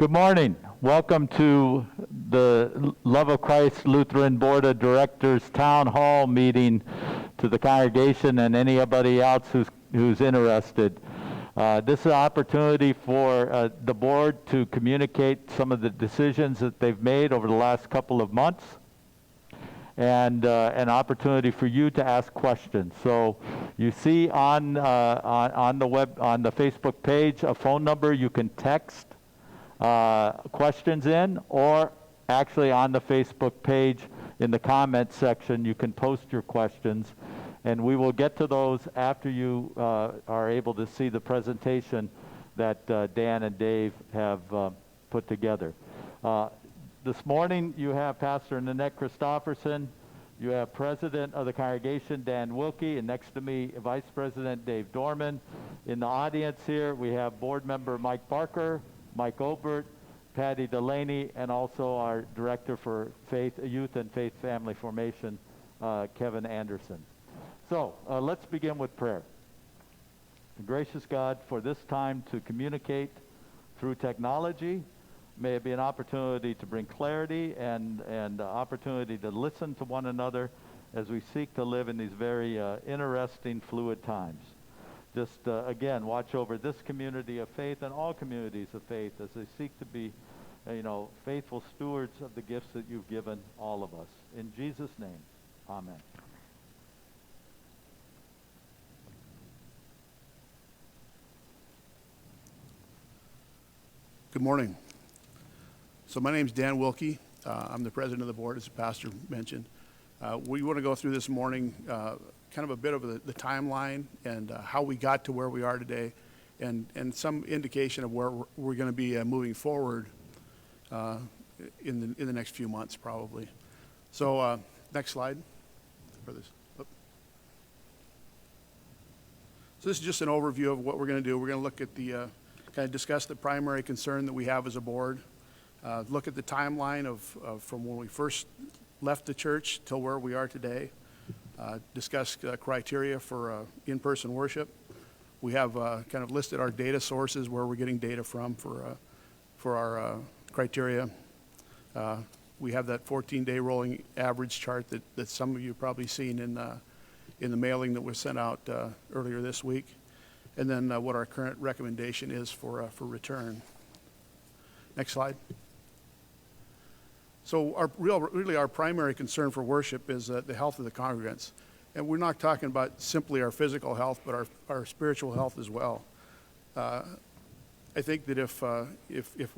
Good morning. Welcome to the Love of Christ Lutheran Board of Directors Town Hall meeting to the congregation and anybody else who's interested. This is an opportunity for the board to communicate some of the decisions that they've made over the last couple of months, and an opportunity for you to ask questions. So you see on the Facebook page a phone number you can text questions in, or actually on the Facebook page in the comment section you can post your questions, and we will get to those after you are able to see the presentation that Dan and Dave have put together. This morning you have Pastor Nanette Christofferson, you have President of the congregation Dan Wilkie, and next to me Vice President Dave Dorman. In the audience here we have Board Member Mike Barker, Mike Obert, Patty Delaney, and also our Director for Youth and Faith Family Formation, Kevin Anderson. So let's begin with prayer. Gracious God, for this time to communicate through technology, may it be an opportunity to bring clarity and opportunity to listen to one another as we seek to live in these very interesting, fluid times. Just, again, watch over this community of faith and all communities of faith as they seek to be, faithful stewards of the gifts that you've given all of us. In Jesus' name, amen. Good morning. So my name's Dan Wilkie. I'm the president of the board, as the pastor mentioned. We want to go through this morning kind of a bit of the timeline and how we got to where we are today, and some indication of where we're going to be moving forward in the next few months, probably. So next slide for this. So this is just an overview of what we're going to do. We're going to look at the kind of discuss the primary concern that we have as a board, look at the timeline of from when we first left the church till where we are today. Discuss criteria for in-person worship. We have kind of listed our data sources, where we're getting data from for our criteria. We have that 14-day rolling average chart that some of you have probably seen in the mailing that was sent out earlier this week, and then what our current recommendation is for return. Next slide. So our primary concern for worship is the health of the congregants. And we're not talking about simply our physical health, but our spiritual health as well. I think that if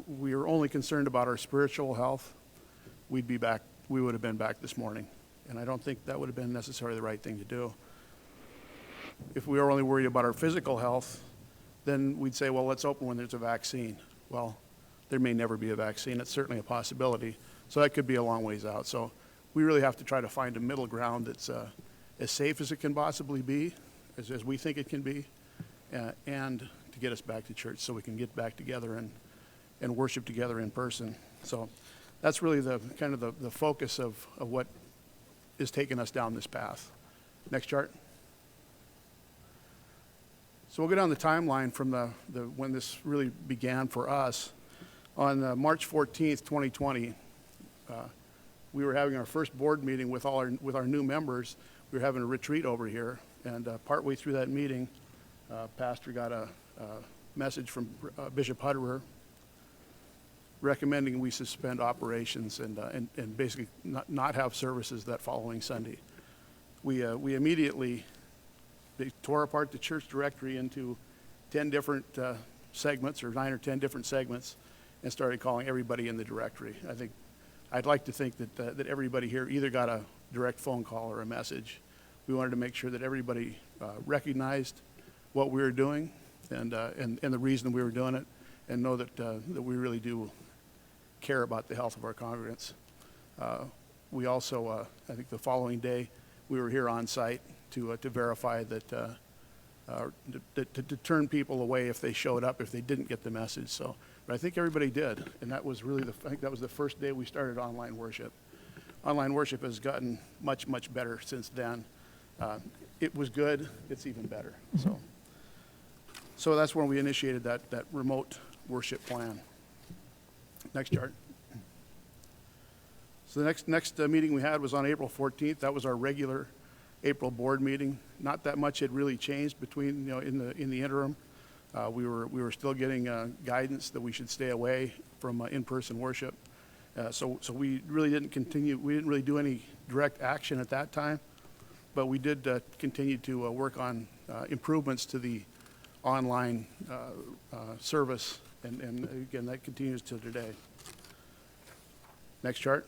we were only concerned about our spiritual health, we would have been back this morning. And I don't think that would have been necessarily the right thing to do. If we were only worried about our physical health, then we'd say, well, let's open when there's a vaccine. Well, there may never be a vaccine. It's certainly a possibility. So that could be a long ways out. So we really have to try to find a middle ground that's as safe as it can possibly be, as we think it can be, and to get us back to church so we can get back together and worship together in person. So that's really the kind of the focus of what is taking us down this path. Next chart. So we'll go down the timeline from when this really began for us. On March 14th, 2020, we were having our first board meeting with our new members. We were having a retreat over here, and partway through that meeting, Pastor got a message from Bishop Hutterer recommending we suspend operations and basically not have services that following Sunday. We immediately tore apart the church directory into 10 different segments, or 9 or 10 different segments, and started calling everybody in the directory. I'd like to think that everybody here either got a direct phone call or a message. We wanted to make sure that everybody recognized what we were doing and the reason we were doing it, and know that we really do care about the health of our congregants. We also, I think the following day, we were here on site to verify that to turn people away if they showed up, if they didn't get the message. So, but I think everybody did, and that was really I think that was the first day we started online worship. Online worship has gotten much, much better since then. It was good, it's even better. So that's when we initiated that remote worship plan. Next chart. So the next meeting we had was on April 14th. That was our regular April board meeting. Not that much had really changed between, in the interim. We were still getting guidance that we should stay away from in-person worship. So we really didn't continue. We didn't really do any direct action at that time, but we did continue to work on improvements to the online service, and again, that continues to today. Next chart.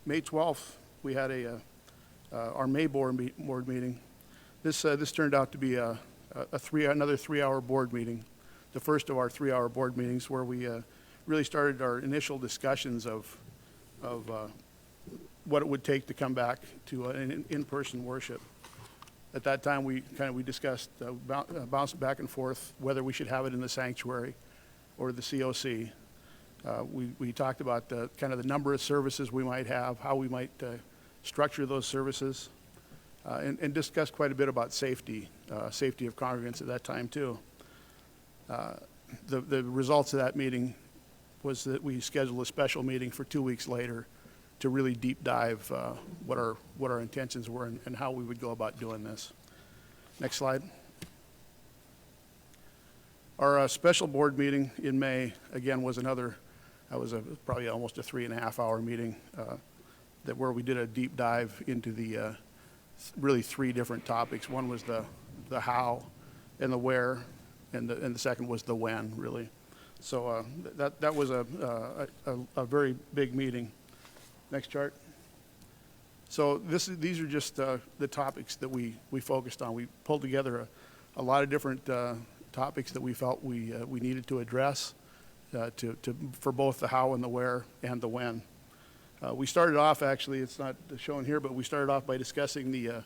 May 12th, we had our May board meeting. This turned out to be another 3-hour board meeting, the first of our 3-hour board meetings, where we really started our initial discussions of what it would take to come back to an in-person worship. At that time, we discussed, bounced back and forth, whether we should have it in the sanctuary or the COC. We talked about the number of services we might have, how we might structure those services, and discussed quite a bit about safety of congregants at that time too. The results of that meeting was that we scheduled a special meeting for 2 weeks later to really deep dive what our intentions were and how we would go about doing this. Next slide. Our special board meeting in May, again, was probably almost a 3.5-hour meeting where we did a deep dive into the really 3 different topics. One was the how and the where, and the second was the when, really. So that was a very big meeting. Next chart. So these are just the topics that we focused on. We pulled together a lot of different topics that we felt we needed to address for both the how and the where and the when. We started off, actually, it's not shown here, but we started off by discussing the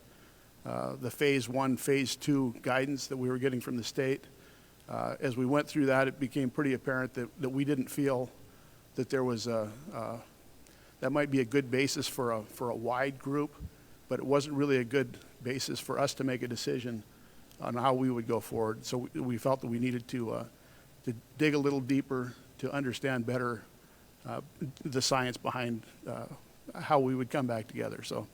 phase 1, phase 2 guidance that we were getting from the state. As we went through that, it became pretty apparent that we didn't feel that there was that might be a good basis for a wide group, but it wasn't really a good basis for us to make a decision on how we would go forward. So we felt that we needed to dig a little deeper to understand better the science behind how we would come back together. So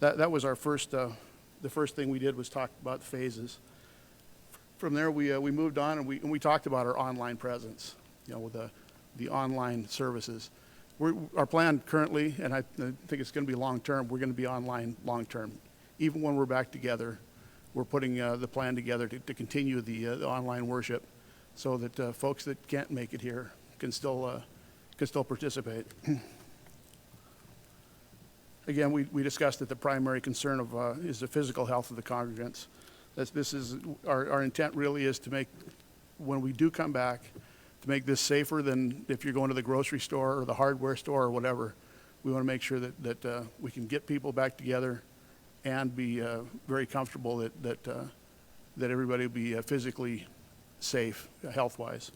that was our first. The first thing we did was talk about phases. From there, we moved on and we talked about our online presence, with the online services. Our plan currently, and I think it's going to be long term, we're going to be online long term. Even when we're back together, we're putting the plan together to continue the online worship, so that folks that can't make it here can still participate. Again, we discussed that the primary concern is the physical health of the congregants. This is our intent really is to make, when we do come back, to make this safer than if you're going to the grocery store or the hardware store or whatever. We want to make sure that we can get people back together and be very comfortable that everybody will be physically safe, health-wise.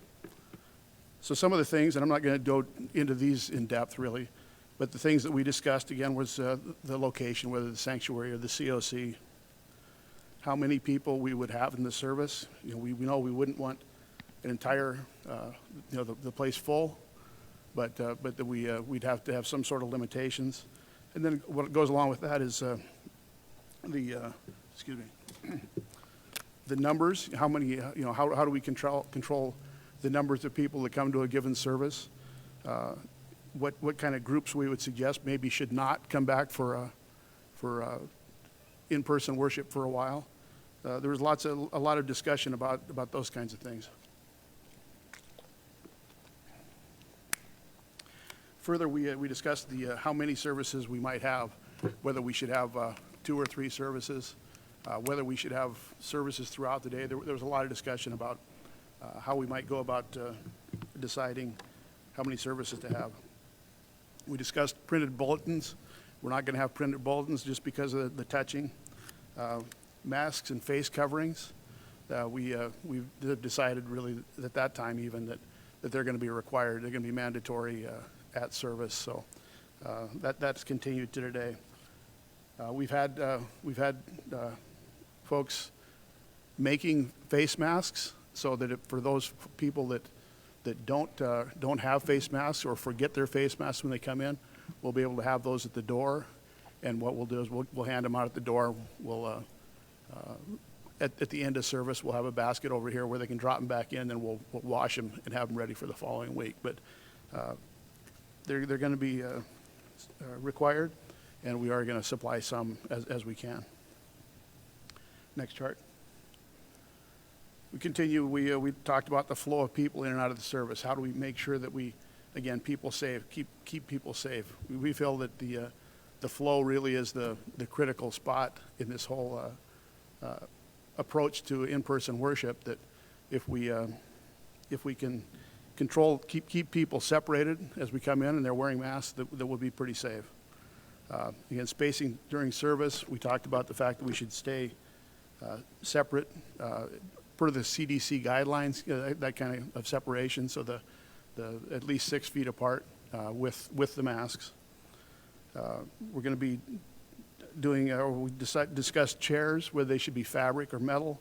So some of the things, and I'm not going to go into these in depth really, but the things that we discussed again was the location, whether the sanctuary or the COC, how many people we would have in the service. We know we wouldn't want an entire, the place full, but that we'd have to have some sort of limitations. And then what goes along with that is the numbers. How many? How do we control the numbers of people that come to a given service? What kind of groups we would suggest maybe should not come back for in-person worship for a while. There was a lot of discussion about those kinds of things. Further, we discussed how many services we might have, whether we should have 2 or 3 services, whether we should have services throughout the day. There was a lot of discussion about how we might go about deciding how many services to have. We discussed printed bulletins. We're not going to have printed bulletins just because of the touching. Masks and face coverings. We decided really at that time even that they're going to be required. They're going to be mandatory at service. So that's continued to today. We've had folks making face masks so that for those people that that don't have face masks or forget their face masks when they come in, we'll be able to have those at the door. And what we'll do is we'll hand them out at the door. We'll at the end of service, we'll have a basket over here where they can drop them back in, and we'll wash them and have them ready for the following week. But they're going to be required, and we are going to supply some as we can. Next chart. We continue. We talked about the flow of people in and out of the service. How do we make sure that we, again, people safe, keep people safe? We feel that the flow really is the critical spot in this whole approach to in-person worship. That if we can keep people separated as we come in and they're wearing masks, that will be pretty safe. Again, spacing during service, we talked about the fact that we should stay separate per the CDC guidelines, that kind of separation, so the at least 6 feet apart with the masks. We're going to be doing, we discussed chairs, whether they should be fabric or metal,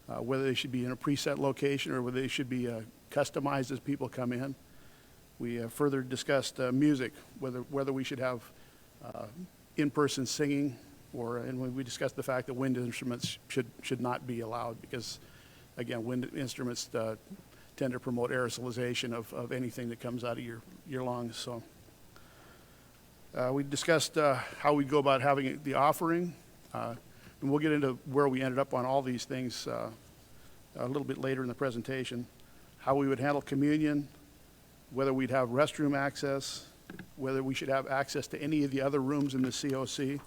whether they should be in a preset location or whether they should be customized as people come in. We further discussed music, whether we should have in-person singing, and when we discussed the fact that wind instruments should not be allowed because, again, wind instruments tend to promote aerosolization of anything that comes out of your lungs. So we discussed how we go about having the offering, and we'll get into where we ended up on all these things a little bit later in the presentation. How we would handle communion, whether we'd have restroom access, whether we should have access to any of the other rooms in the COC.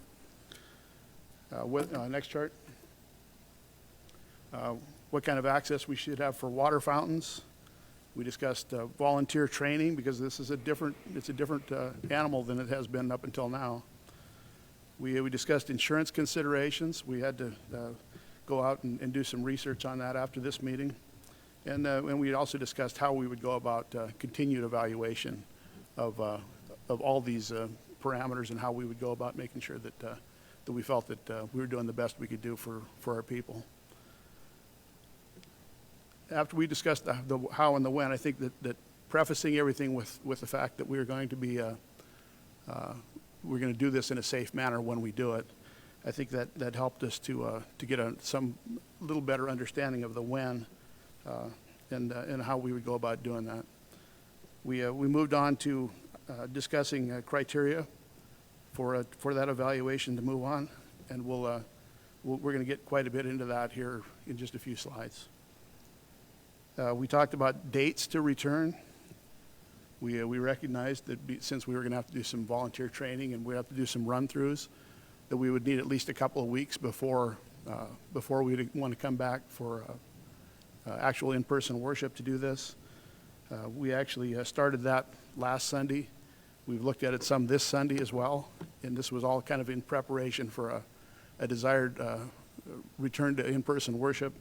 Next chart. What kind of access we should have for water fountains. We discussed volunteer training because this is a different animal than it has been up until now. We discussed insurance considerations. We had to go out and do some research on that after this meeting. And we also discussed how we would go about continued evaluation of all these parameters and how we would go about making sure that we felt that we were doing the best we could do for our people. After we discussed the how and the when, I think that prefacing everything with the fact that we're going to do this in a safe manner when we do it, I think that helped us to get some little better understanding of the when and how we would go about doing that. We moved on to discussing criteria for that evaluation to move on, and we're going to get quite a bit into that here in just a few slides. We talked about dates to return. We recognized that since we were going to have to do some volunteer training and we have to do some run-throughs, that we would need at least a couple of weeks before we'd want to come back for actual in-person worship to do this. We actually started that last Sunday. We've looked at it some this Sunday as well, and this was all kind of in preparation for a desired return to in-person worship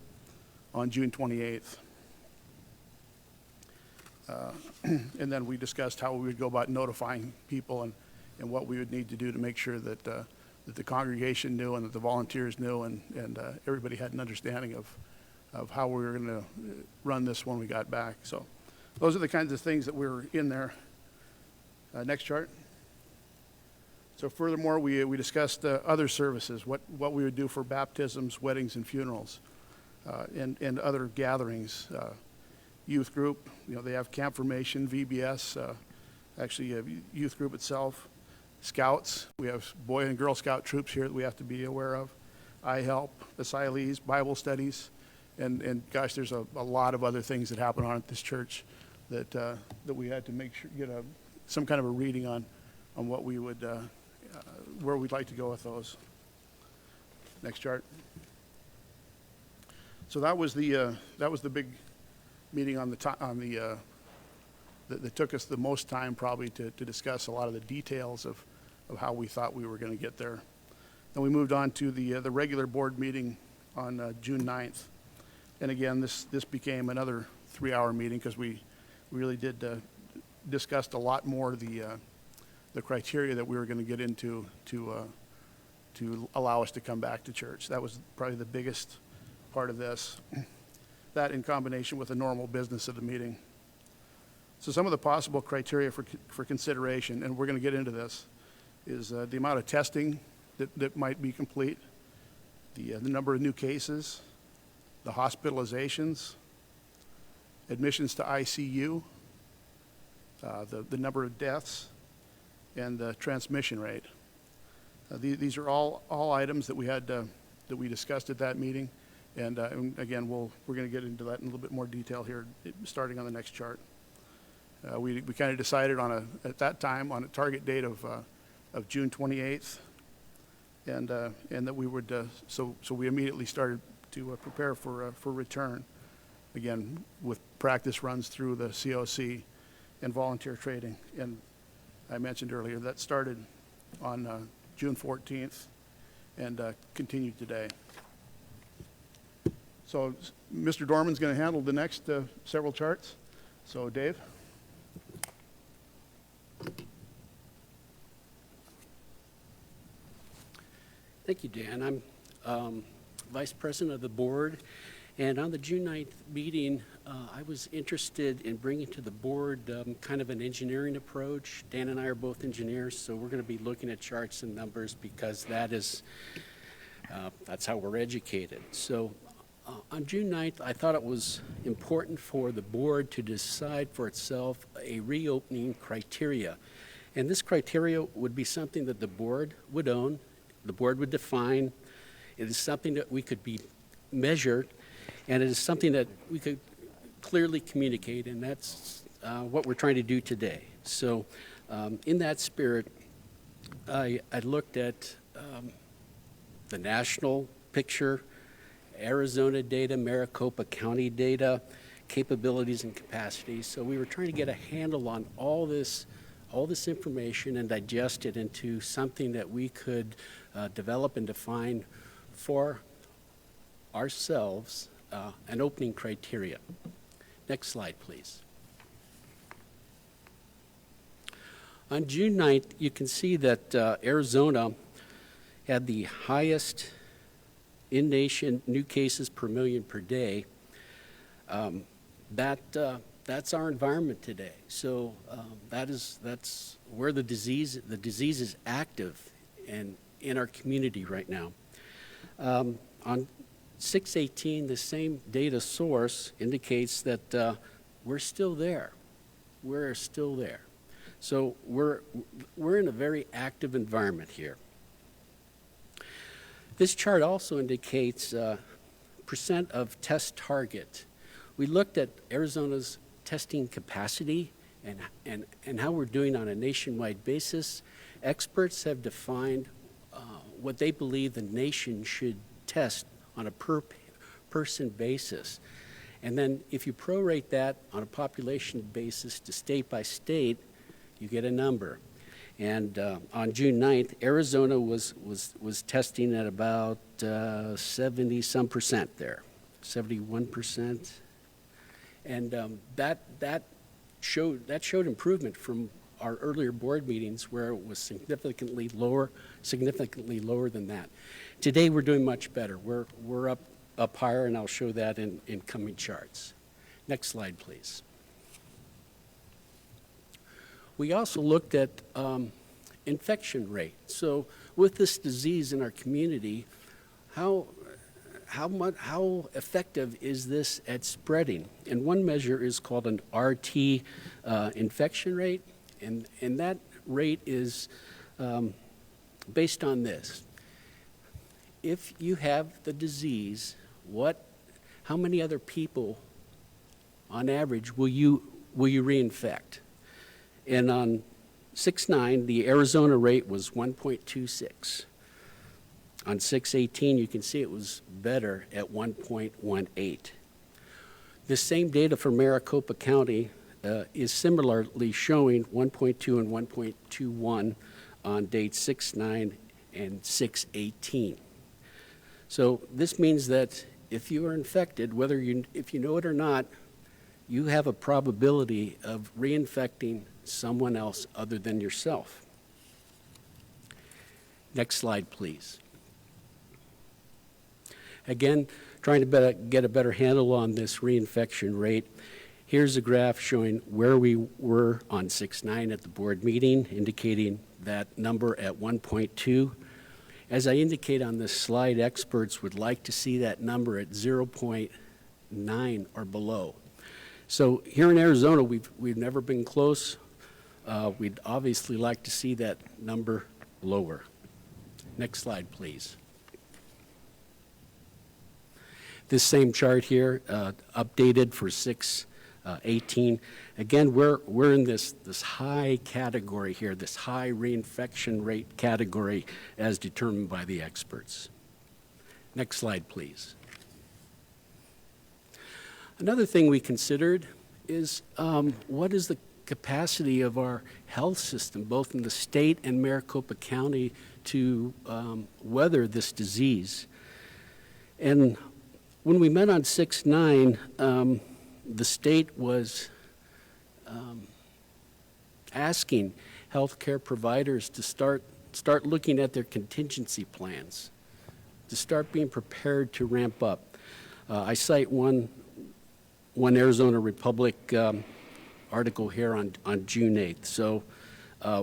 on June 28th. And then we discussed how we would go about notifying people and what we would need to do to make sure that the congregation knew and that the volunteers knew and everybody had an understanding of how we were going to run this when we got back. So those are the kinds of things that were in there. Next chart. So furthermore, we discussed other services, what we would do for baptisms, weddings, and funerals, and other gatherings. Youth group, they have camp formation, VBS, actually a youth group itself. Scouts, we have Boy and Girl Scout troops here that we have to be aware of. I-HELP, asylees, Bible studies, and gosh, there's a lot of other things that happen on at this church that we had to make sure, get some kind of a reading on what we would, where we'd like to go with those. Next chart. So that was the big meeting that took us the most time probably to discuss a lot of the details of how we thought we were going to get there. Then we moved on to the regular board meeting on June 9th. And again, this became another 3-hour meeting because we really did discussed a lot more the criteria that we were going to get into to allow us to come back to church. That was probably the biggest part of this. That in combination with the normal business of the meeting. So some of the possible criteria for consideration, and we're going to get into this, is the amount of testing that might be complete, the number of new cases, the hospitalizations, admissions to ICU, the number of deaths, and the transmission rate. These are all items that we had that we discussed at that meeting, and again we're going to get into that in a little bit more detail here, starting on the next chart. We kind of decided at that time on a target date of June 28th, and that we would so we immediately started to prepare for return, again with practice runs through the COC and volunteer trading. And I mentioned earlier that started on June 14th and continued today. So Mr. Dorman's going to handle the next several charts. So Dave. Thank you, Dan. I'm Vice President of the board, and on the June 9th meeting, I was interested in bringing to the board kind of an engineering approach. Dan and I are both engineers, so we're going to be looking at charts and numbers because that's how we're educated. So on June 9th, I thought it was important for the board to decide for itself a reopening criteria. And this criteria would be something that the board would own, the board would define. It is something that we could be measured, and it is something that we could clearly communicate, and that's what we're trying to do today. So in that spirit, I looked at the national picture, Arizona data, Maricopa County data, capabilities and capacities. So we were trying to get a handle on all this information and digest it into something that we could develop and define for ourselves, an opening criteria. Next slide, please. On June 9th, you can see that Arizona had the highest in-nation new cases per million per day. That's our environment today. So that's where the disease is active and in our community right now. On 6/18, the same data source indicates that we're still there. We're still there. So we're in a very active environment here. This chart also indicates percent of test target. We looked at Arizona's testing capacity and how we're doing on a nationwide basis. Experts have defined what they believe the nation should test on a per person basis. And then if you prorate that on a population basis to state by state, you get a number. And on June 9th, Arizona was testing at about 70-some% there, 71%. And that showed improvement from our earlier board meetings where it was significantly lower than that. Today we're doing much better. We're up higher, and I'll show that in coming charts. Next slide, please. We also looked at infection rate. So with this disease in our community, how effective is this at spreading? And one measure is called an RT infection rate, and that rate is based on this. If you have the disease, how many other people, on average, will you reinfect? And on 6/9, the Arizona rate was 1.26. On 6/18, you can see it was better at 1.18. The same data for Maricopa County is similarly showing 1.2 and 1.21 on dates 6/9 and 6/18. So this means that if you are infected, if you know it or not, you have a probability of reinfecting someone else other than yourself. Next slide, please. Again, trying to get a better handle on this reinfection rate. Here's a graph showing where we were on 6/9 at the board meeting, indicating that number at 1.2. As I indicate on this slide, experts would like to see that number at 0.9 or below. So here in Arizona, we've never been close. We'd obviously like to see that number lower. Next slide, please. This same chart here, updated for 6/18. Again, we're in this high category here, this high reinfection rate category as determined by the experts. Next slide, please. Another thing we considered is what is the capacity of our health system, both in the state and Maricopa County, to weather this disease. And when we met on 6/9, the state was asking healthcare providers to start looking at their contingency plans, to start being prepared to ramp up. I cite one Arizona Republic article here on June 8th. So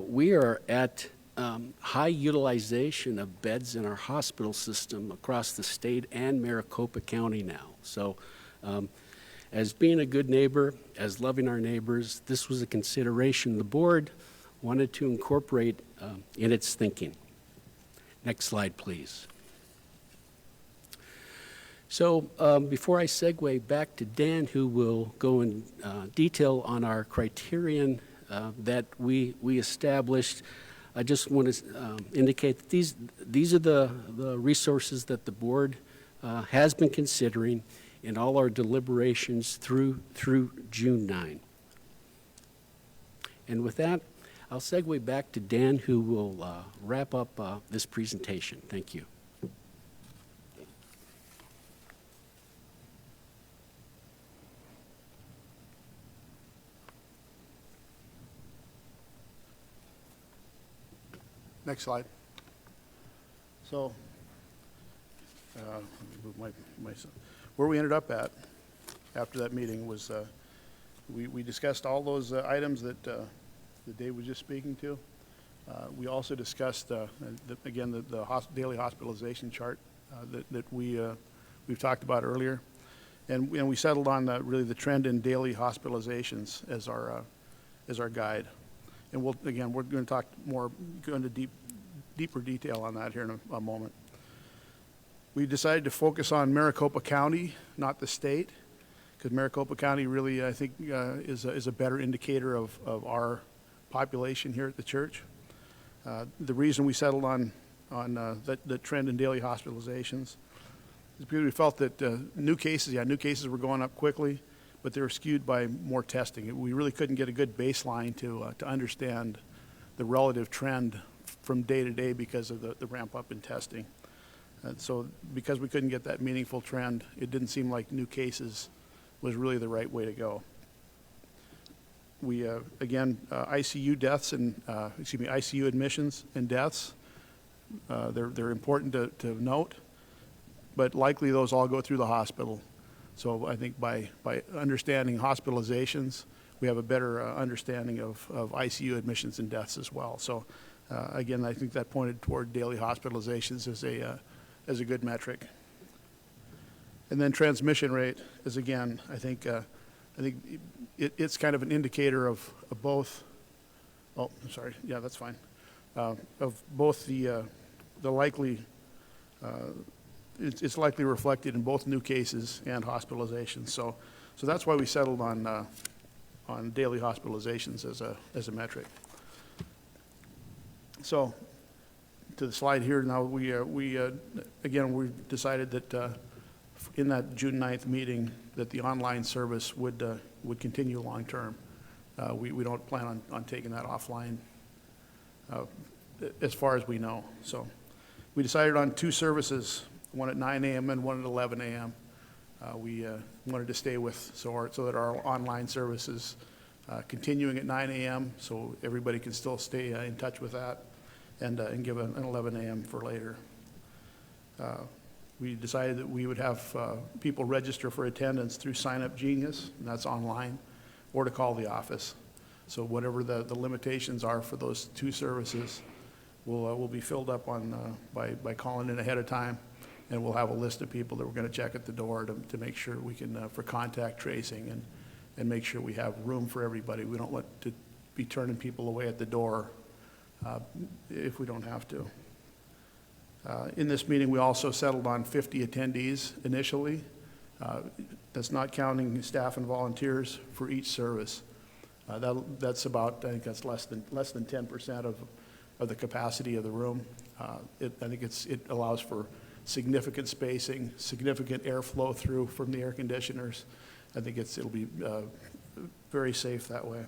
we are at high utilization of beds in our hospital system across the state and Maricopa County now. So as being a good neighbor, as loving our neighbors, this was a consideration the board wanted to incorporate in its thinking. Next slide, please. So before I segue back to Dan, who will go in detail on our criterion that we established, I just want to indicate that these are the resources that the board has been considering in all our deliberations through June 9. And with that, I'll segue back to Dan, who will wrap up this presentation. Thank you. Next slide. So, where we ended up at after that meeting was we discussed all those items that Dave was just speaking to. We also discussed, again, the daily hospitalization chart that we've talked about earlier. And we settled on really the trend in daily hospitalizations as our guide. And we're going to talk more, go into deeper detail on that here in a moment. We decided to focus on Maricopa County, not the state, because Maricopa County really, I think, is a better indicator of our population here at the church. The reason we settled on the trend in daily hospitalizations is because we felt that new cases were going up quickly, but they were skewed by more testing. We really couldn't get a good baseline to understand the relative trend from day to day because of the ramp up in testing. So because we couldn't get that meaningful trend, it didn't seem like new cases was really the right way to go. We, ICU deaths and, ICU admissions and deaths, they're important to note, but likely those all go through the hospital. So I think by understanding hospitalizations, we have a better understanding of ICU admissions and deaths as well. So again, I think that pointed toward daily hospitalizations as a good metric. And then transmission rate is, again, I think it's kind of an indicator of both. Oh, I'm sorry. Yeah, that's fine. Of both the likely. It's likely reflected in both new cases and hospitalizations. So that's why we settled on daily hospitalizations as a metric. So to the slide here now, we decided that in that June 9th meeting that the online service would continue long term. We don't plan on taking that offline as far as we know. So we decided on 2 services, one at 9 a.m. and one at 11 a.m. We wanted to stay with so that our online services continuing at 9 a.m. so everybody can still stay in touch with that, and give an 11 a.m. for later. We decided that we would have people register for attendance through Sign Up Genius, and that's online. or to call the office. So whatever the limitations are for those two services will be filled up on, by calling in ahead of time, and we'll have a list of people that we're going to check at the door to make sure we can, for contact tracing and make sure we have room for everybody. We don't want to be turning people away at the door if we don't have to. In this meeting, we also settled on 50 attendees initially. That's not counting staff and volunteers for each service. That's about, I think that's less than 10% of the capacity of the room. I think it allows for significant spacing, significant airflow through from the air conditioners. I think it'll be very safe that way.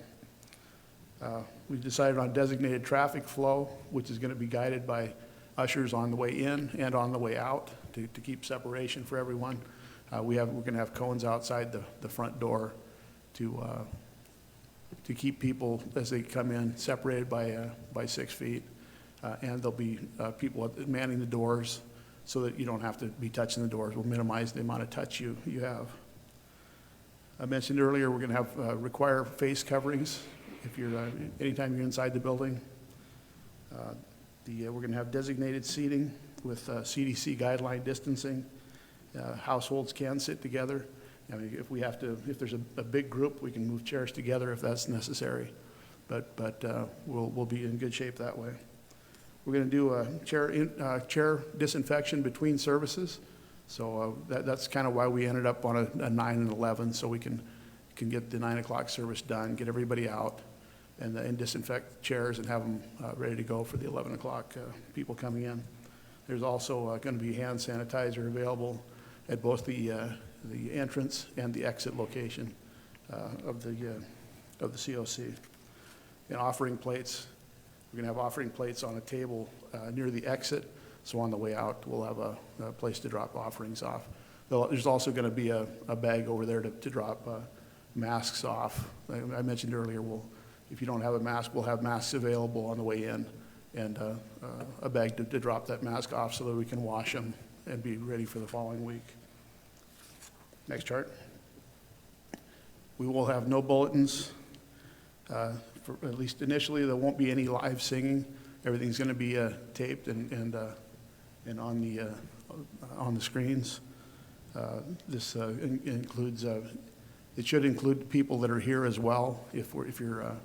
We decided on designated traffic flow, which is going to be guided by ushers on the way in and on the way out to keep separation for everyone. We're going to have cones outside the front door to keep people as they come in separated by 6 feet. And there'll be people manning the doors so that you don't have to be touching the doors. We'll minimize the amount of touch you have. I mentioned earlier we're going to have require face coverings if you're anytime you're inside the building. We're going to have designated seating with CDC guideline distancing. Households can sit together. I mean, if there's a big group, we can move chairs together if that's necessary. But we'll be in good shape that way. We're going to do a chair disinfection between services. So that's kind of why we ended up on a 9 and 11, so we can get the 9 o'clock service done, get everybody out, and disinfect chairs and have them ready to go for the 11 o'clock people coming in. There's also going to be hand sanitizer available at both the entrance and the exit location of the COC. And offering plates, we're going to have offering plates on a table near the exit, so on the way out we'll have a place to drop offerings off. There's also going to be a bag over there to drop masks off. I mentioned earlier, if you don't have a mask, we'll have masks available on the way in, and a bag to drop that mask off so that we can wash them and be ready for the following week. Next chart. We will have no bulletins. For at least initially, there won't be any live singing. Everything's going to be taped and on the screens. This includes. It should include people that are here as well. If you're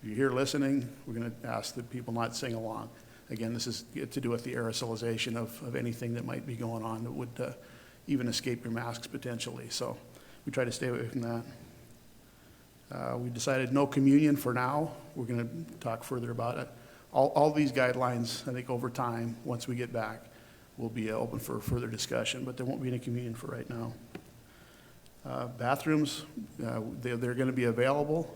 here listening, we're going to ask that people not sing along. Again, this is to do with the aerosolization of anything that might be going on that would even escape your masks potentially. So we try to stay away from that. We decided no communion for now. We're going to talk further about it. All these guidelines, I think over time, once we get back, will be open for further discussion, but there won't be any communion for right now. Bathrooms, they're going to be available,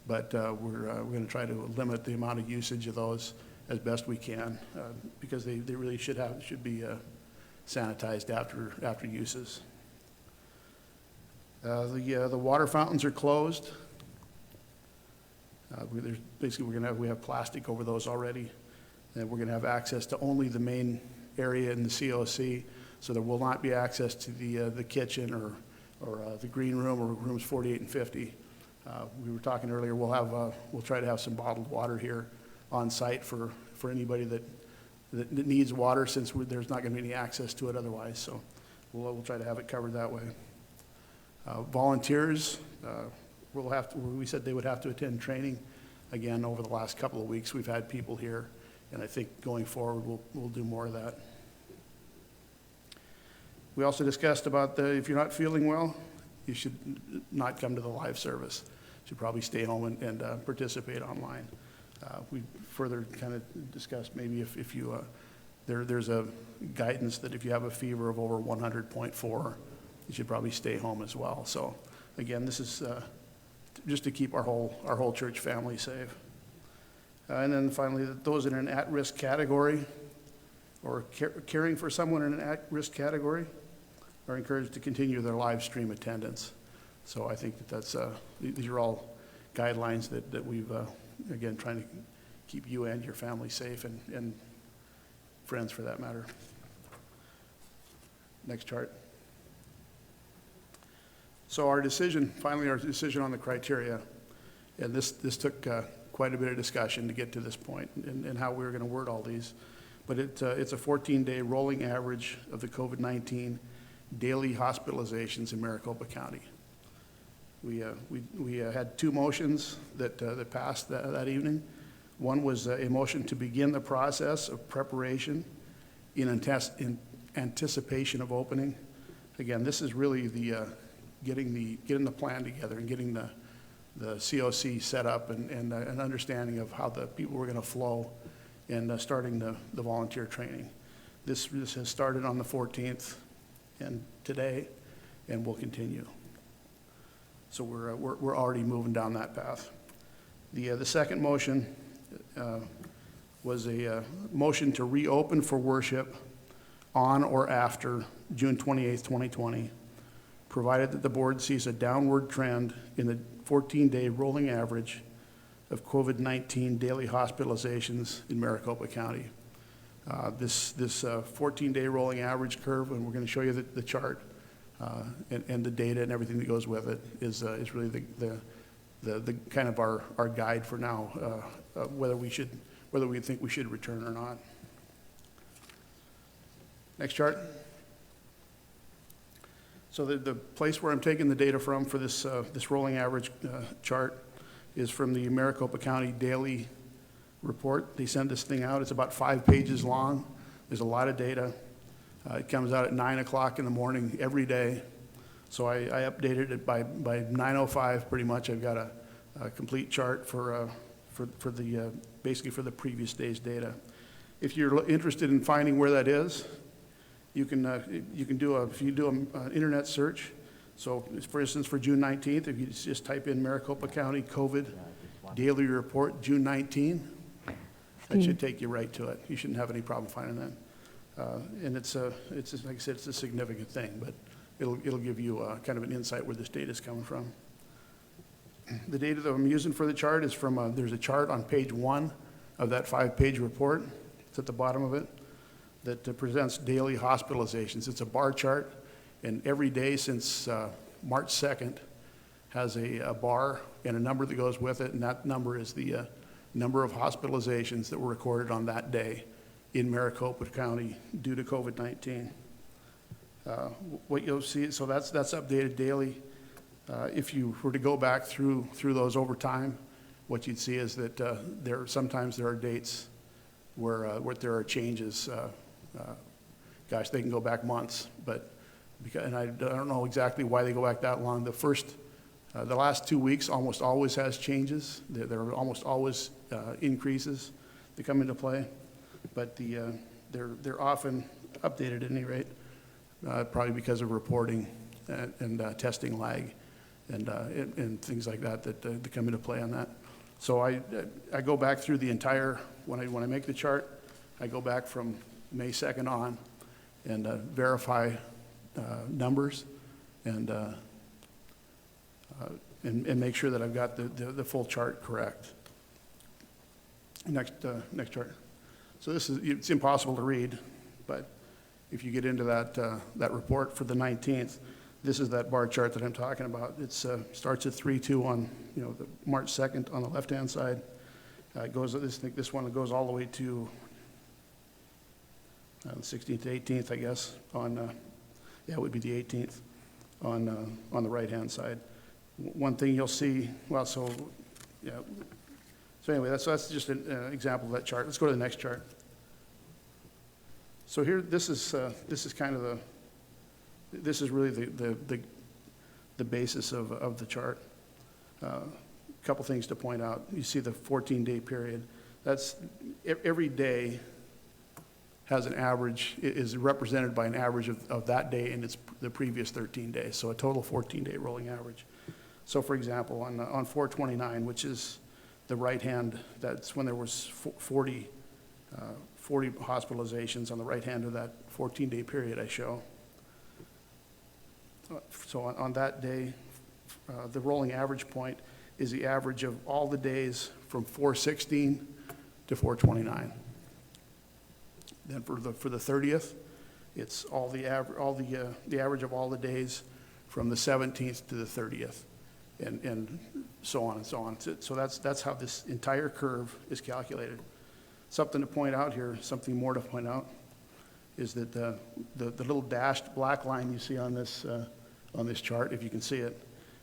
but we're going to try to limit the amount of usage of those as best we can because they really should be sanitized after uses. The water fountains are closed. We have plastic over those already, and we're going to have access to only the main area in the COC, so there will not be access to the kitchen or the green room or rooms 48 and 50. We were talking earlier. We'll try to have some bottled water here on site for anybody that needs water, since there's not going to be any access to it otherwise. So we'll try to have it covered that way. Volunteers, we said they would have to attend training. Again, over the last couple of weeks, we've had people here, and I think going forward, we'll do more of that. We also discussed about if you're not feeling well, you should not come to the live service. You should probably stay home and participate online. We further kind of discussed maybe if you, there's a guidance that if you have a fever of over 100.4, you should probably stay home as well. So again, this is just to keep our whole church family safe. And then finally, those in an at-risk category or caring for someone in an at-risk category are encouraged to continue their live stream attendance. So I think these are all guidelines that we've, again, trying to keep you and your family safe and friends for that matter. Next chart. So our decision on the criteria. And this took quite a bit of discussion to get to this point and how we were going to word all these. But it's a 14-day rolling average of the COVID-19 daily hospitalizations in Maricopa County. We had two motions that passed that evening. One was a motion to begin the process of preparation in anticipation of opening. Again, this is really the getting the plan together and getting the COC set up and an understanding of how the people were going to flow and starting the volunteer training. This has started on the 14th and today, and will continue. So we're already moving down that path. The second motion was a motion to reopen for worship on or after June 28th, 2020, provided that the board sees a downward trend in the 14-day rolling average of COVID-19 daily hospitalizations in Maricopa County. This 14-day rolling average curve, and we're going to show you the chart and the data and everything that goes with it, is really the kind of our guide for now, whether we think we should return or not. Next chart. So the place where I'm taking the data from for this rolling average chart is from the Maricopa County Daily Report. They send this thing out. It's about 5 pages long. There's a lot of data. It comes out at 9 o'clock in the morning every day. So I updated it by 9:05 pretty much. I've got a complete chart for the basically for the previous day's data. If you're interested in finding where that is, you can do if you do an internet search. So for instance, for June 19th, if you just type in Maricopa County COVID Daily Report June 19, that should take you right to it. You shouldn't have any problem finding that. And it's like I said, it's a significant thing, but it'll give you kind of an insight where this data is coming from. The data that I'm using for the chart is from there's a chart on page 1 of that 5-page report. It's at the bottom of it that presents daily hospitalizations. It's a bar chart, and every day since March 2nd has a bar and a number that goes with it, and that number is the number of hospitalizations that were recorded on that day in Maricopa County due to COVID-19. What you'll see, so that's updated daily. If you were to go back through those over time, what you'd see is that sometimes there are dates where there are changes. Gosh, they can go back months, and I don't know exactly why they go back that long. The last 2 weeks almost always has changes. There are almost always increases that come into play, but they're often updated at any rate, probably because of reporting and testing lag and things like that come into play on that. So I go back through the entire, when I make the chart, I go back from May 2nd on and verify numbers and make sure that I've got the full chart correct. Next chart. So it's impossible to read, but if you get into that report for the 19th, this is that bar chart that I'm talking about. It starts at 3.2 on the March 2nd on the left-hand side. It goes. This one goes all the way to the 16th to 18th, I guess. It would be the 18th on the right-hand side. One thing you'll see. So anyway, that's just an example of that chart. Let's go to the next chart. So here, this is kind of this is really the basis of the chart. A couple things to point out. You see the 14-day period. That's every day has an average, is represented by an average of that day and the previous 13 days. So a total 14-day rolling average. So for example, on 4/29, which is the right hand, that's when there was 40 hospitalizations on the right hand of that 14-day period I show. So on that day, the rolling average point is the average of all the days from 4/16 to 4/29. Then for the 30th, it's the average of all the days from the 17th to the 30th. and so on and so on. So that's how this entire curve is calculated. Something to point out here, something more to point out, is that the little dashed black line you see on this chart, if you can see it,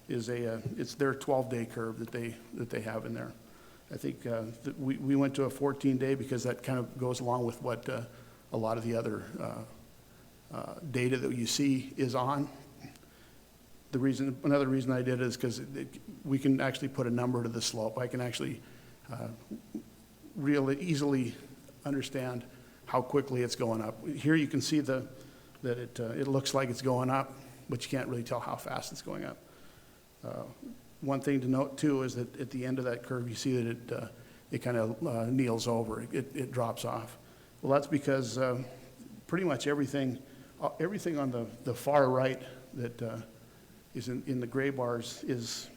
is it's their 12-day curve that they have in there. I think that we went to a 14-day because that kind of goes along with what a lot of the other data that you see is on. Another reason I did it is because we can actually put a number to the slope. I can actually really easily understand how quickly it's going up. Here you can see that it looks like it's going up, but you can't really tell how fast it's going up. One thing to note too is that at the end of that curve, you see that it kind of kneels over. It drops off. Well, that's because pretty much everything on the far right that is in the gray bars is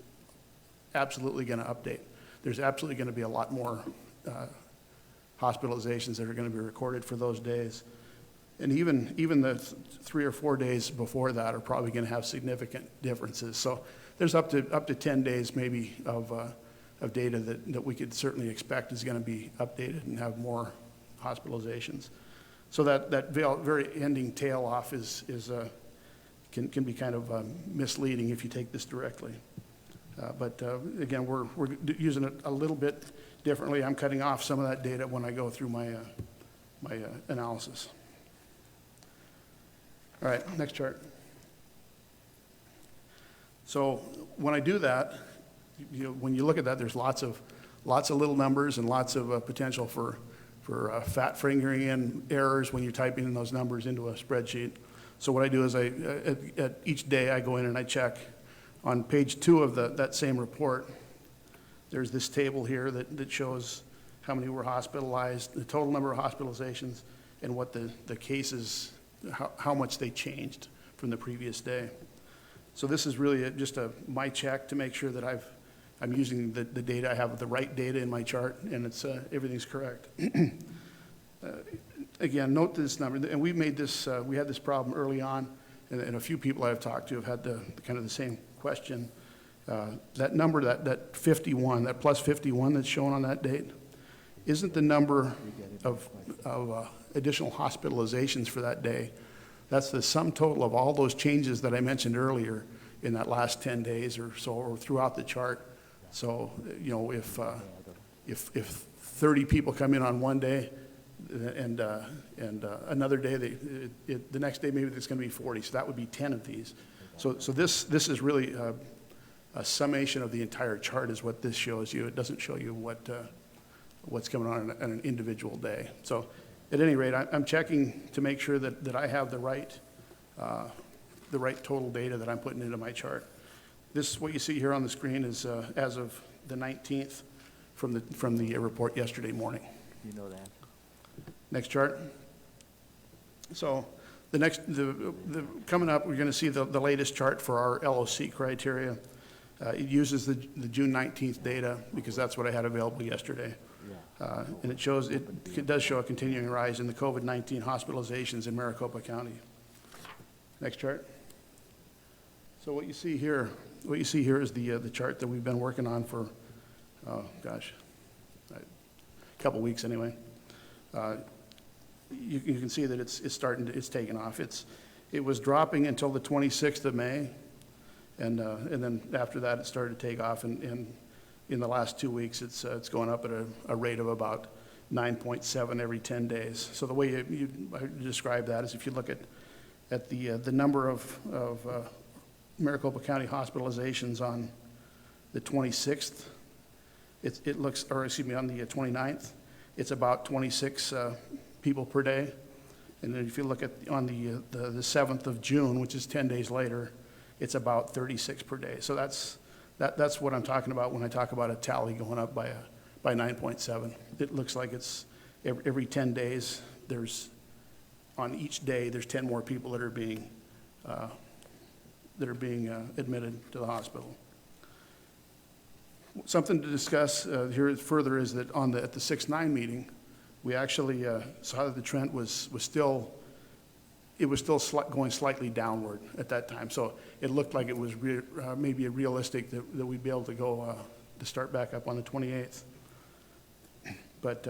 absolutely going to update. There's absolutely going to be a lot more hospitalizations that are going to be recorded for those days. And even the 3 or 4 days before that are probably going to have significant differences. So there's up to 10 days maybe of data that we could certainly expect is going to be updated and have more hospitalizations. So that very ending tail off can be kind of misleading if you take this directly. But again, we're using it a little bit differently. I'm cutting off some of that data when I go through my analysis. All right, next chart. So when I do that, when you look at that, there's lots of little numbers and lots of potential for fat fingering in errors when you're typing in those numbers into a spreadsheet. So what I do is at each day I go in and I check. On page 2 of that same report, there's this table here that shows how many were hospitalized, the total number of hospitalizations, and what the cases, how much they changed from the previous day. So this is really just my check to make sure that I'm using the data, I have the right data in my chart, and it's everything's correct. Again, note this number, and we had this problem early on, and a few people I've talked to have had kind of the same question. That number, that 51, that plus 51 that's shown on that date, isn't the number of additional hospitalizations for that day. That's the sum total of all those changes that I mentioned earlier in that last 10 days or so, or throughout the chart. So, if 30 people come in on one day, and another day, the next day maybe there's going to be 40. So that would be 10 of these. So this is really a summation of the entire chart is what this shows you. It doesn't show you what's going on an individual day. So at any rate, I'm checking to make sure that I have the right total data that I'm putting into my chart. This, what you see here on the screen, is as of the 19th from the report yesterday morning. You know that. Next chart. So coming up, we're going to see the latest chart for our LOC criteria. It uses the June 19th data because that's what I had available yesterday. And it does show a continuing rise in the COVID-19 hospitalizations in Maricopa County. Next chart. So what you see here is the chart that we've been working on for, a couple weeks anyway. You can see that it's taken off. It was dropping until the 26th of May, and then after that it started to take off. And in the last 2 weeks, it's going up at a rate of about 9.7 every 10 days. So the way you describe that is if you look at the number of Maricopa County hospitalizations on the 26th, it looks, or excuse me, on the 29th, it's about 26 people per day. And then if you look at on the 7th of June, which is 10 days later, it's about 36 per day. So that's what I'm talking about when I talk about a tally going up by 9.7. It looks like it's every 10 days, on each day, there's 10 more people that are being admitted to the hospital. Something to discuss here further is that at the 6-9 meeting, we actually saw that the trend was still it was still going slightly downward at that time. So it looked like it was maybe realistic that we'd be able to go to start back up on the 28th. But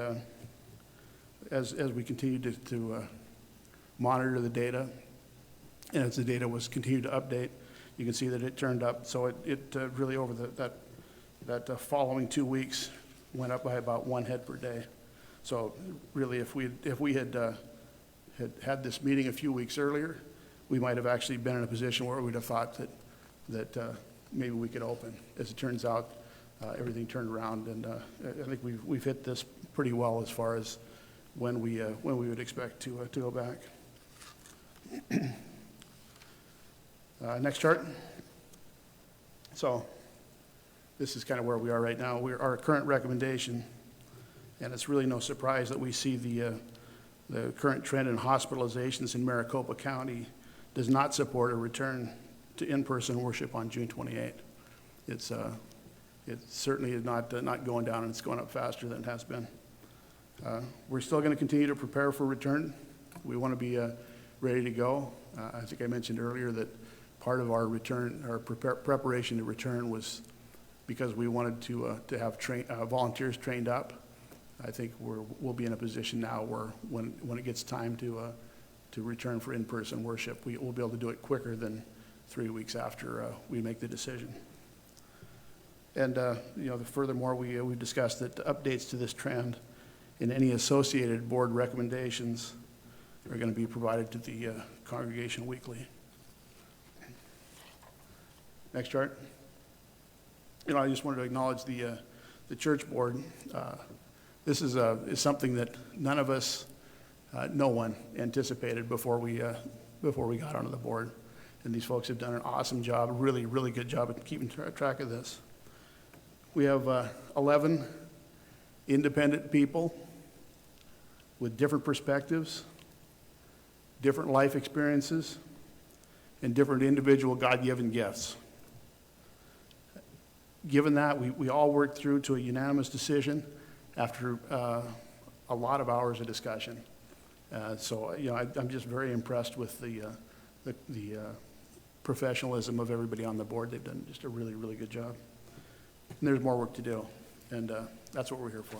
as we continued to monitor the data, and as the data was continued to update, you can see that it turned up. So it really over that following 2 weeks went up by about 1 head per day. So really, if we had this meeting a few weeks earlier, we might have actually been in a position where we'd have thought that maybe we could open. As it turns out, everything turned around, and I think we've hit this pretty well as far as when we would expect to go back. Next chart. So this is kind of where we are right now. Our current recommendation, and it's really no surprise that we see the current trend in hospitalizations in Maricopa County does not support a return to in-person worship on June 28th. It certainly is not going down, and it's going up faster than it has been. We're still going to continue to prepare for return. We want to be ready to go. I think I mentioned earlier that part of our return, our preparation to return, was because we wanted to have volunteers trained up. I think we'll be in a position now where when it gets time to return for in-person worship, we'll be able to do it quicker than 3 weeks after we make the decision. And furthermore, we've discussed that updates to this trend and any associated board recommendations are going to be provided to the congregation weekly. Next chart. I just wanted to acknowledge the church board. This is something that none of us, no one anticipated before we got onto the board. And these folks have done an awesome job, really, really good job at keeping track of this. We have 11 independent people with different perspectives, different life experiences, and different individual God-given gifts. Given that, we all worked through to a unanimous decision after a lot of hours of discussion. So I'm just very impressed with the professionalism of everybody on the board. They've done just a really, really good job. And there's more work to do, and that's what we're here for.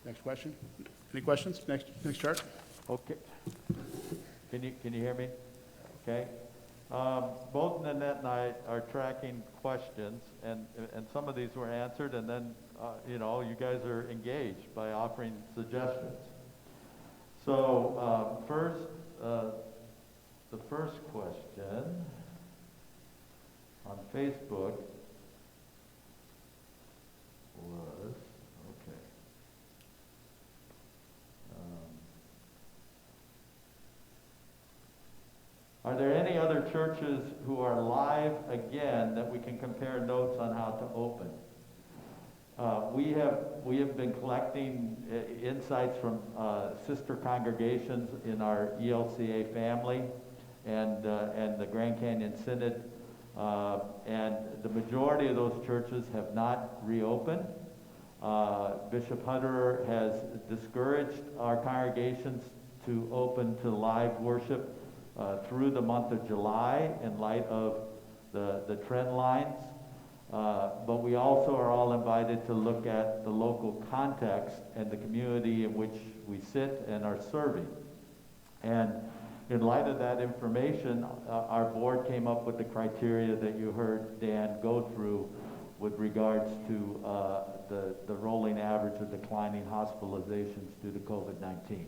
Next question. Any questions? Next chart. Okay. Can you hear me? Okay. Both Nanette and I are tracking questions, and some of these were answered, and then you guys are engaged by offering suggestions. So first, the first question on Facebook was, okay. Are there any other churches who are live again that we can compare notes on how to open? We have been collecting insights from sister congregations in our ELCA family and the Grand Canyon Synod, and the majority of those churches have not reopened. Bishop Hunter has discouraged our congregations to open to live worship through the month of July in light of the trend lines. But we also are all invited to look at the local context and the community in which we sit and are serving. And in light of that information, our board came up with the criteria that you heard Dan go through with regards to the rolling average of declining hospitalizations due to COVID-19.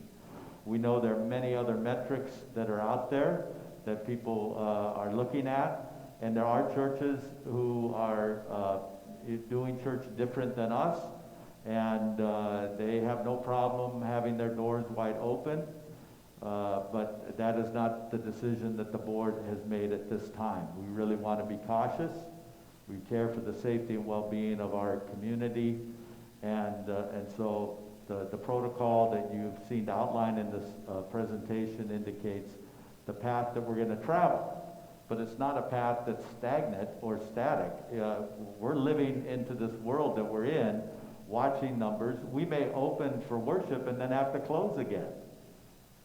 We know there are many other metrics that are out there that people are looking at, and there are churches who are doing church different than us, and they have no problem having their doors wide open, but that is not the decision that the board has made at this time. We really want to be cautious. We care for the safety and well-being of our community, and so the protocol that you've seen outlined in this presentation indicates the path that we're going to travel. But it's not a path that's stagnant or static. We're living into this world that we're in, watching numbers. We may open for worship and then have to close again.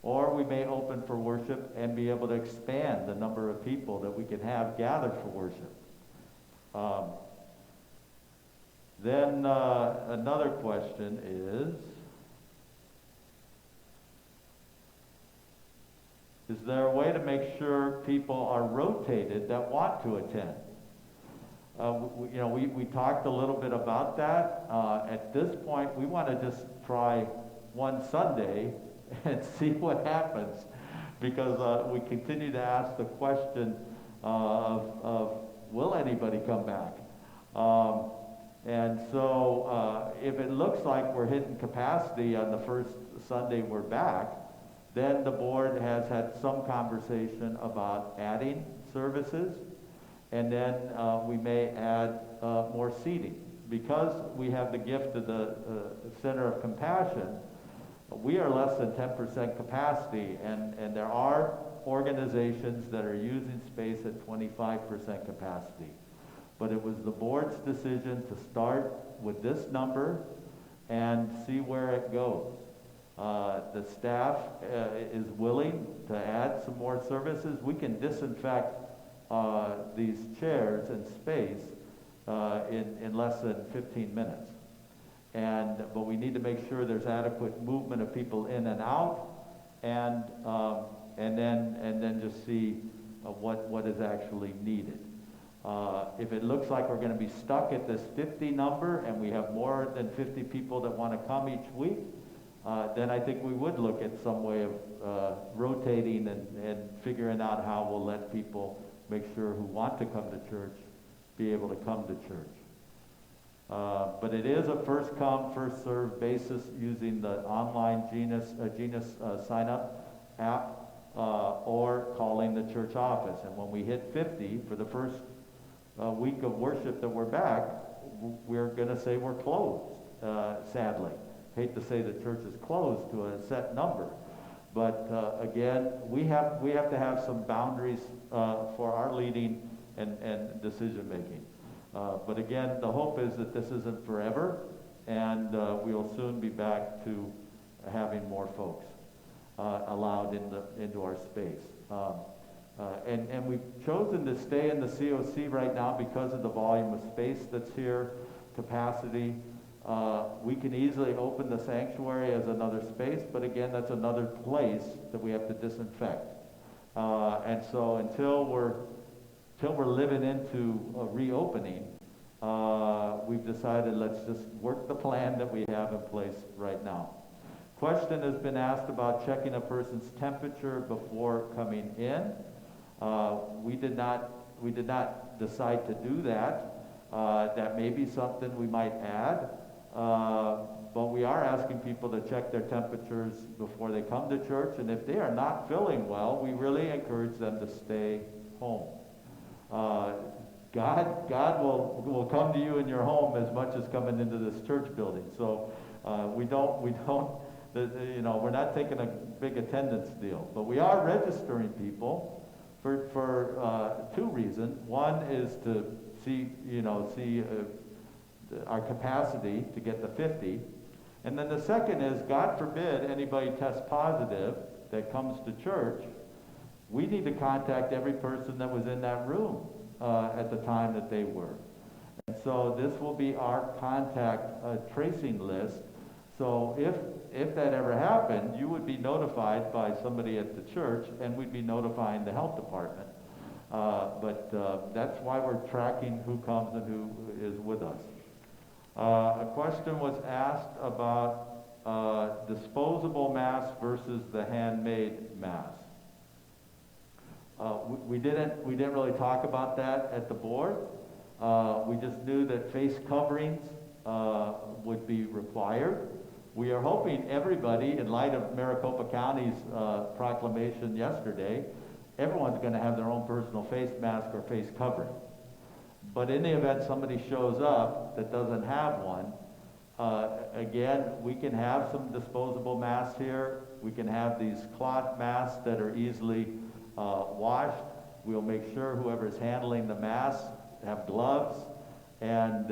Or we may open for worship and be able to expand the number of people that we can have gathered for worship. Then another question is there a way to make sure people are rotated that want to attend? We talked a little bit about that. At this point, we want to just try one Sunday and see what happens, because we continue to ask the question of will anybody come back? And so if it looks like we're hitting capacity on the first Sunday we're back, then the board has had some conversation about adding services, and then we may add more seating. Because we have the gift of the Center of Compassion, we are less than 10% capacity, and there are organizations that are using space at 25% capacity. But it was the board's decision to start with this number and see where it goes. The staff is willing to add some more services. We can disinfect these chairs and space in less than 15 minutes. But we need to make sure there's adequate movement of people in and out, and then just see what is actually needed. If it looks like we're going to be stuck at this 50 number and we have more than 50 people that want to come each week, then I think we would look at some way of rotating and figuring out how we'll let people make sure who want to come to church be able to come to church. But it is a first come, first served basis using the online Genius sign up app or calling the church office. And when we hit 50 for the first week of worship that we're back, we're going to say we're closed, sadly. Hate to say the church is closed to a set number. But again, we have to have some boundaries for our leading and decision making. But again, the hope is that this isn't forever, and we'll soon be back to having more folks allowed into our space. And we've chosen to stay in the COC right now because of the volume of space that's here, capacity. We can easily open the sanctuary as another space, but again, that's another place that we have to disinfect. And so until we're living into a reopening, we've decided let's just work the plan that we have in place right now. Question has been asked about checking a person's temperature before coming in. We did not decide to do that. That may be something we might add. But we are asking people to check their temperatures before they come to church, and if they are not feeling well, we really encourage them to stay home. God will come to you in your home as much as coming into this church building. So we're not taking a big attendance deal, but we are registering people for two reasons. One is to see our capacity to get to 50. And then the second is, God forbid anybody tests positive that comes to church, we need to contact every person that was in that room at the time that they were. And so this will be our contact tracing list. So if that ever happened, you would be notified by somebody at the church, and we'd be notifying the health department. But that's why we're tracking who comes and who is with us. A question was asked about disposable masks versus the handmade masks. We didn't really talk about that at the board. We just knew that face coverings would be required. We are hoping everybody, in light of Maricopa County's proclamation yesterday, everyone's going to have their own personal face mask or face covering. But in the event somebody shows up that doesn't have one, again, we can have some disposable masks here. We can have these cloth masks that are easily washed. We'll make sure whoever's handling the masks have gloves and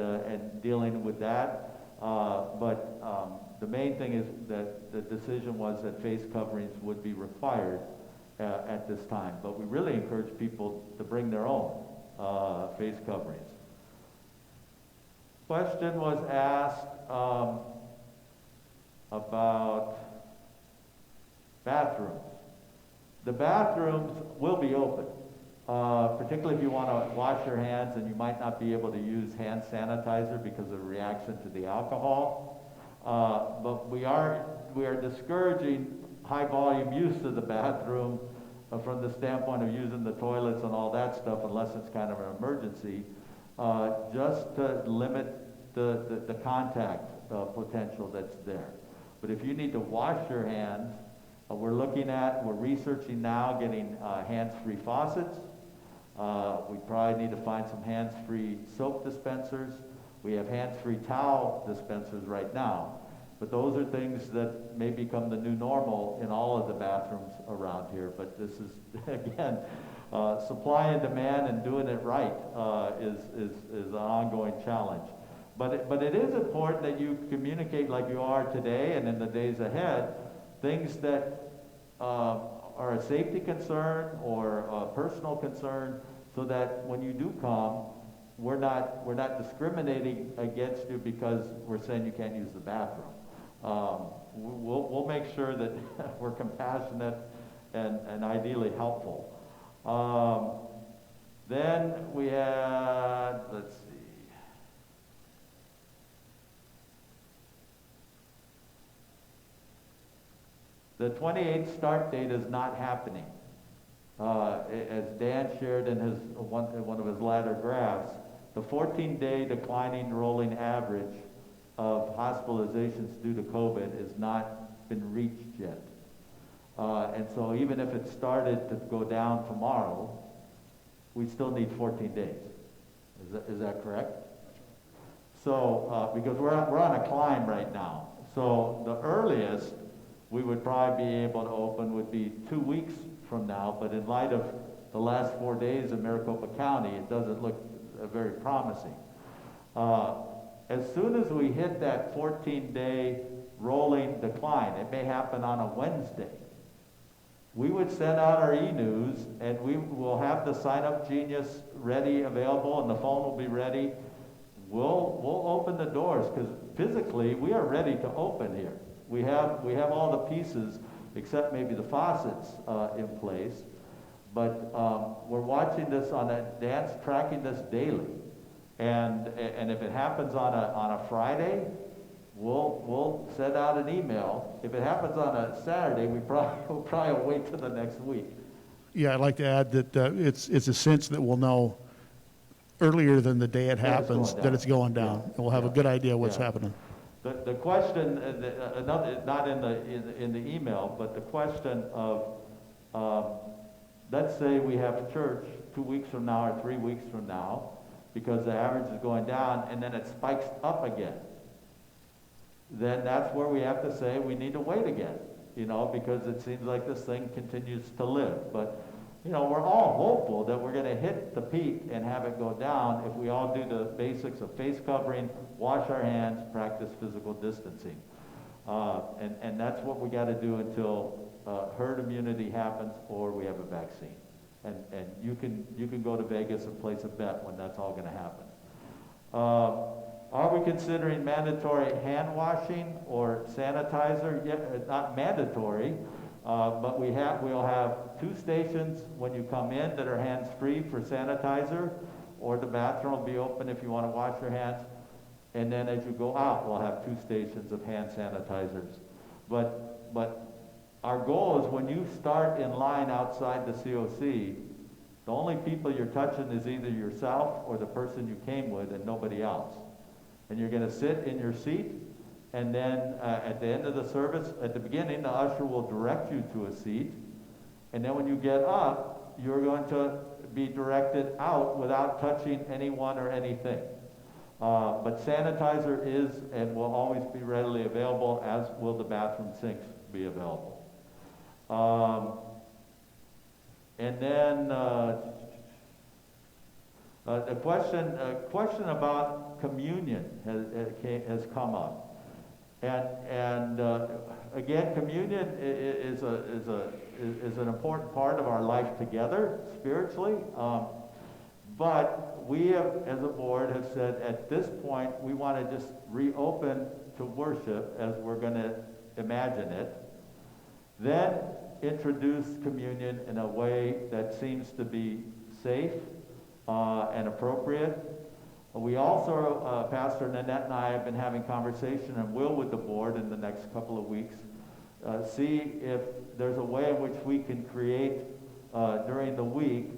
dealing with that. But The main thing is that the decision was that face coverings would be required at this time, but we really encourage people to bring their own face coverings. Question was asked about bathrooms. The bathrooms will be open, particularly if you want to wash your hands and you might not be able to use hand sanitizer because of the reaction to the alcohol. But we are discouraging high volume use of the bathroom from the standpoint of using the toilets and all that stuff unless it's kind of an emergency, just to limit the contact potential that's there. But if you need to wash your hands, we're researching now getting hands-free faucets. We probably need to find some hands-free soap dispensers. We have hands-free towel dispensers right now. But those are things that may become the new normal in all of the bathrooms around here. But this is, again, supply and demand and doing it right is an ongoing challenge. But it is important that you communicate like you are today and in the days ahead, things that are a safety concern or a personal concern, so that when you do come, we're not discriminating against you because we're saying you can't use the bathroom. We'll make sure that we're compassionate and ideally helpful. Then we had, let's see. The 28th start date is not happening. As Dan shared in one of his latter graphs, the 14-day declining rolling average of hospitalizations due to COVID has not been reached yet. And so even if it started to go down tomorrow, we still need 14 days. Is that correct? So, because we're on a climb right now. So the earliest we would probably be able to open would be 2 weeks from now, but in light of the last 4 days in Maricopa County, it doesn't look very promising. As soon as we hit that 14-day rolling decline, it may happen on a Wednesday, we would send out our e-news and we will have the sign-up genius ready, available, and the phone will be ready. We'll open the doors because physically we are ready to open here. We have all the pieces except maybe the faucets in place, but we're watching this Dan's tracking this daily, and if it happens on a Friday, we'll send out an email. If it happens on a Saturday, we'll probably wait till the next week. Yeah, I'd like to add that it's a sense that we'll know earlier than the day it happens that it's going down. Yeah. And we'll have a good idea what's happening. The question, not in the email, but the question of, let's say we have church 2 weeks from now or 3 weeks from now, because the average is going down, and then it spikes up again. Then that's where we have to say we need to wait again, because it seems like this thing continues to live. But, we're all hopeful that we're going to hit the peak and have it go down if we all do the basics of face covering, wash our hands, practice physical distancing. And that's what we got to do until herd immunity happens or we have a vaccine. And you can go to Vegas and place a bet when that's all going to happen. Are we considering mandatory hand washing or sanitizer? Yeah, not mandatory, but we'll have 2 stations when you come in that are hands-free for sanitizer, or the bathroom will be open if you want to wash your hands. And then as you go out, we'll have 2 stations of hand sanitizers. But our goal is when you start in line outside the COC, the only people you're touching is either yourself or the person you came with and nobody else. And you're going to sit in your seat, and then at the end of the service, at the beginning, the usher will direct you to a seat. And then when you get up, you're going to be directed out without touching anyone or anything. But sanitizer is and will always be readily available, as will the bathroom sinks be available. And then a question about communion has come up. And again, communion is an important part of our life together spiritually. But we have, as a board, have said at this point we want to just reopen to worship as we're going to imagine it. Then introduce communion in a way that seems to be safe and appropriate. We also, Pastor Nanette and I have been having conversation and will with the board in the next couple of weeks, see if there's a way in which we can create during the week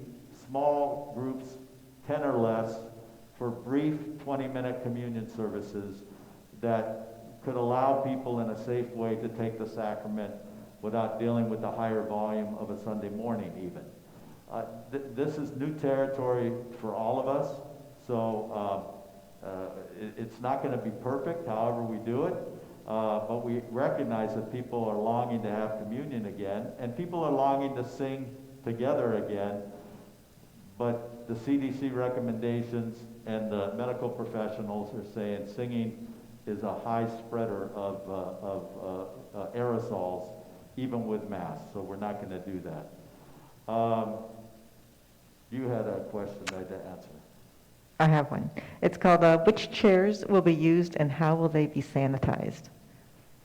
small groups, 10 or less, for brief 20-minute communion services that could allow people in a safe way to take the sacrament without dealing with the higher volume of a Sunday morning even. This is new territory for all of us, so it's not going to be perfect however we do it, but we recognize that people are longing to have communion again, and people are longing to sing together again, but the CDC recommendations and the medical professionals are saying singing is a high spreader of aerosols, even with masks, so we're not going to do that. You had a question I had to answer. I have one. It's called, which chairs will be used and how will they be sanitized?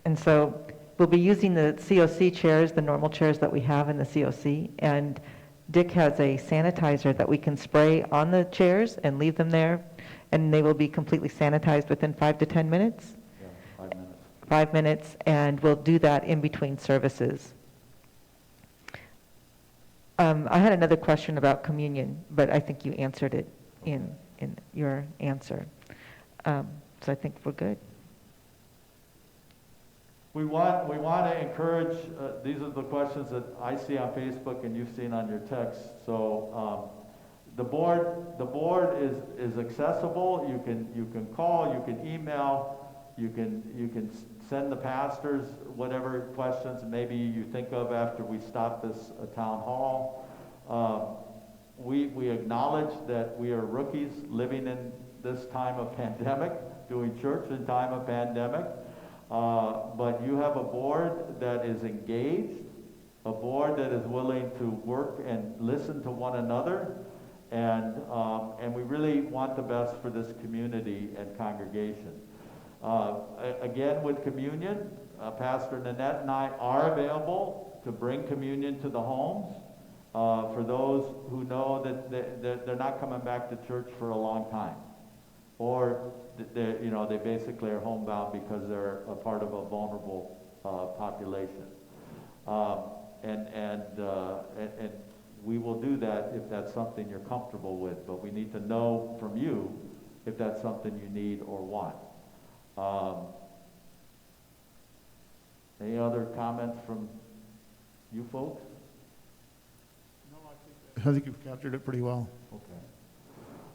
And so we'll be using the COC chairs, the normal chairs that we have in the COC, and Dick has a sanitizer that we can spray on the chairs and leave them there, and they will be completely sanitized within 5 to 10 minutes. Yeah, 5 minutes. 5 minutes, and we'll do that in between services. I had another question about communion, but I think you answered it in your answer. So I think we're good. We want to encourage, these are the questions that I see on Facebook and you've seen on your text. So the board is accessible. You can call, you can email, you can send the pastors whatever questions maybe you think of after we stop this town hall. We acknowledge that we are rookies living in this time of pandemic, doing church in time of pandemic. But you have a board that is engaged, a board that is willing to work and listen to one another, and we really want the best for this community and congregation. Again, with communion, Pastor Nanette and I are available to bring communion to the homes for those who know that they're not coming back to church for a long time, or they basically are homebound because they're a part of a vulnerable population. And we will do that if that's something you're comfortable with, but we need to know from you if that's something you need or want. Any other comments from you folks? I think you've captured it pretty well. Okay.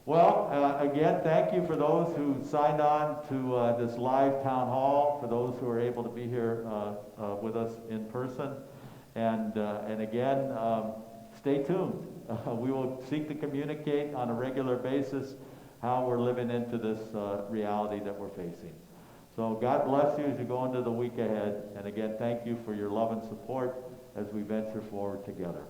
Well, again, thank you for those who signed on to this live town hall, for those who are able to be here with us in person. And again, stay tuned. We will seek to communicate on a regular basis how we're living into this reality that we're facing. So God bless you as you go into the week ahead. And again, thank you for your love and support as we venture forward together.